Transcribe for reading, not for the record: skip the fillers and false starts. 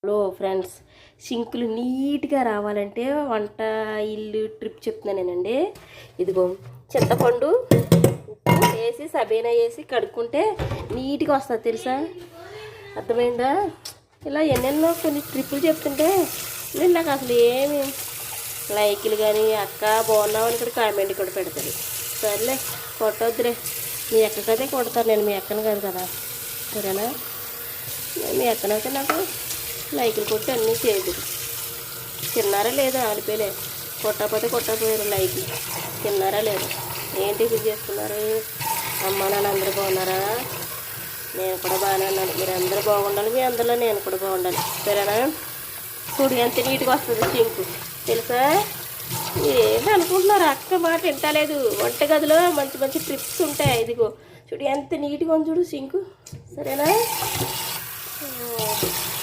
Hello friends, సింకులు నీట్గా రావాలంటే వంట ఇల్లు ట్రిప్ చెప్తున్నానేనండి. ఇదిగో చింతపండు ఉప్పు వేసి సబీనా వేసి కడుక్కుంటే నీట్గా వస్తుంది తెలుసా. అర్థమైందా? ఇలా ఎన్నెన్నో కొన్ని ట్రిప్పులు చెప్తుంటే నేను నాకు అసలు ఏమి లైకులు కానీ అక్క బాగున్నామని ఇక్కడ కామెంట్ కూడా పెడతారు. సర్లే కొట్టొద్దురే, మీ ఎక్కకదే కొడతాను, నేను మీ ఎక్కను కాదు కదా. సరేనా? మీ ఎక్కనైతే నాకు లైకులు కొట్టి అన్నీ చేయదు. తిన్నారా లేదా? ఆడిపోయలే, కొట్టకపోయారు లైకులు. తిన్నారా లేదా? ఏంటి ఇది చేస్తున్నారు? అమ్మ నాన్న అందరూ బాగున్నారా? నేను కూడా బాగానే ఉన్నాను. మీరు అందరూ బాగుండాలి, మీ అందరిలో నేను కూడా బాగుండాలి. సరేనా? చూడు ఎంత నీట్గా వస్తుంది సింకు తెలుసా. ఏంటి అనుకుంటున్నారు? అక్క మాట వింటలేదు. వంటగదిలో మంచి మంచి ట్రిప్స్ ఉంటాయి. ఇదిగో చూడు ఎంత నీట్గా ఉంది చూడు సింకు. సరేనా?